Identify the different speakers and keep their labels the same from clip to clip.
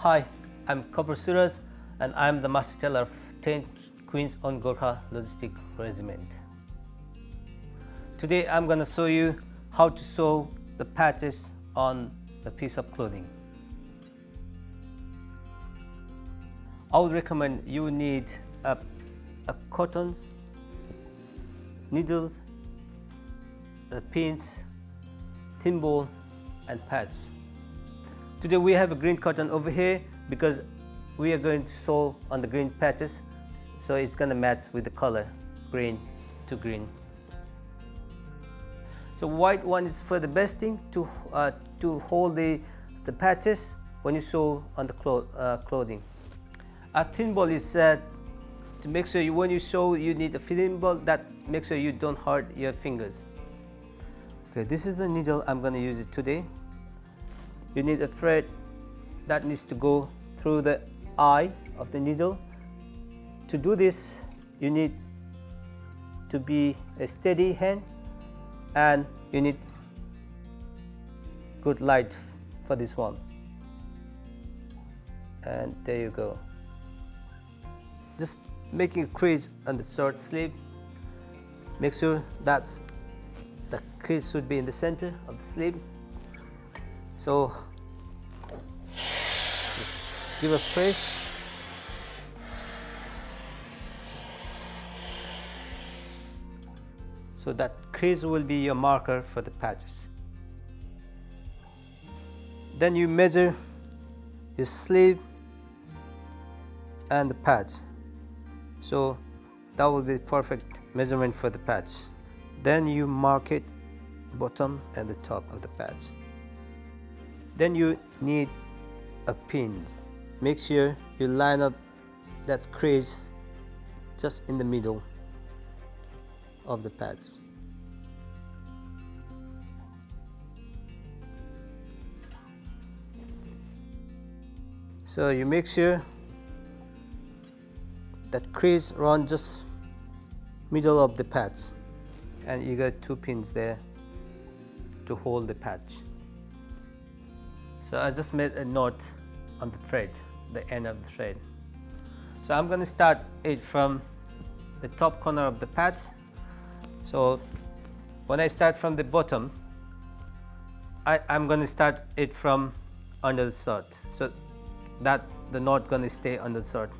Speaker 1: Hi, I'm Corporal Suraj and I'm the Master Tailor of 10 Queens on Gurkha Logistic Regiment. Today I'm going to show you how to sew the patches on the piece of clothing. I would recommend you need a cotton, needles, pins, thin ball and pads. Today we have a green cotton over here because we are going to sew on the green patches, so it's going to match with the color green to green. So white one is for the best thing to hold the patches when you sew on the clothing. A thin ball is to make sure when you sew you need a thin ball that makes sure you don't hurt your fingers. Okay, this is the needle I'm going to use it today. You need a thread that needs to go through the eye of the needle. To do this, you need to be a steady hand and you need good light for this one. And there you go. Just making a crease on the short sleeve. Make sure that the crease should be in the center of the sleeve. So give a press. So that crease will be your marker for the patches. Then you measure your sleeve and the patch. So that will be perfect measurement for the patch. Then you mark it bottom and the top of the patch. Then you need a pin. Make sure you line up that crease just in the middle of the patch. So you make sure that crease runs just middle of the patch, and you got two pins there to hold the patch. So I just made a knot on the thread, the end of the thread. So I'm going to start it from the top corner of the patch. So when I start from the bottom, I'm going to start it from under the shirt, so that the knot going to stay under the shirt.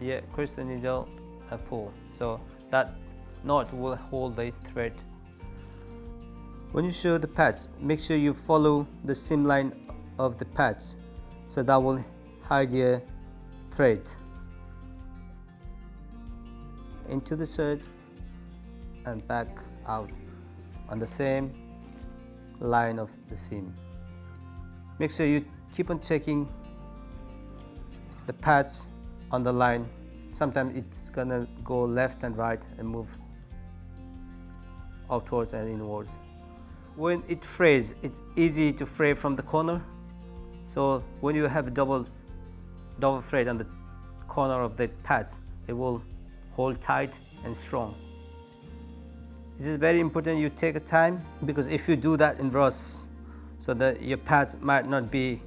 Speaker 1: Yeah, crease the needle and pull, so that knot will hold the thread. When you sew the patch, make sure you follow the seam line of the patch, so that will hide your thread into the shirt and back out on the same line of the seam. Make sure you keep on checking the patch on the line. Sometimes it's gonna go left and right and move outwards and inwards. When it frays, it's easy to fray from the corner. So when you have a double thread on the corner of the patch, it will hold tight and strong. It is very important you take a time, because if you do that in rush, so that your patch might not be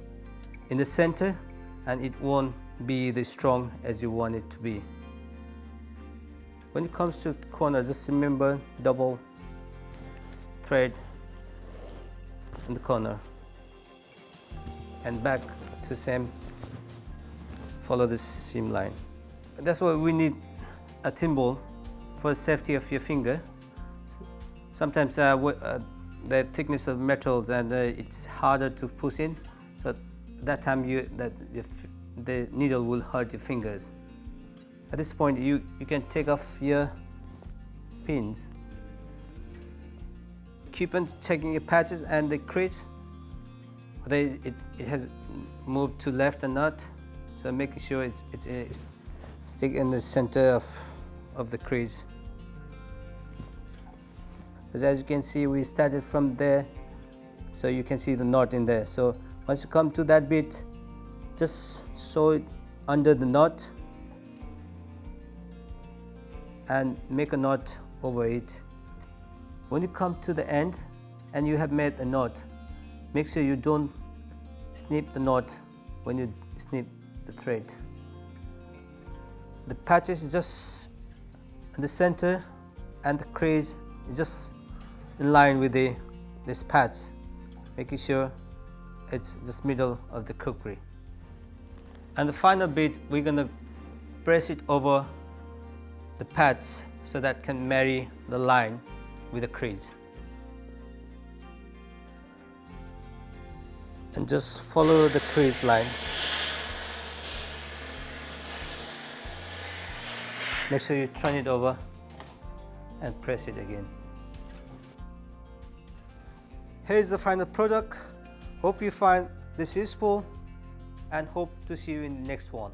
Speaker 1: in the center and it won't be as strong as you want it to be. When it comes to the corner, just remember double thread in the corner and back to same, follow the seam line. That's why we need a thin ball for safety of your finger. Sometimes the thickness of metals and it's harder to push in, so at that time the needle will hurt your fingers. At this point you can take off your pins. Keep on checking your patches and the crease. It has moved to left or not, so making sure it's stick in the center of the crease. As you can see, we started from there, so you can see the knot in there. So once you come to that bit, just sew it under the knot and make a knot over it. When you come to the end and you have made a knot, make sure you don't snip the knot when you snip the thread. The patches is just in the center and the crease is just in line with these pads, making sure it's just middle of the kukri. And the final bit, we're gonna press it over the pads so that can marry the line with the crease. And just follow the crease line. Make sure you turn it over and press it again. Here's the final product. Hope you find this useful and hope to see you in the next one.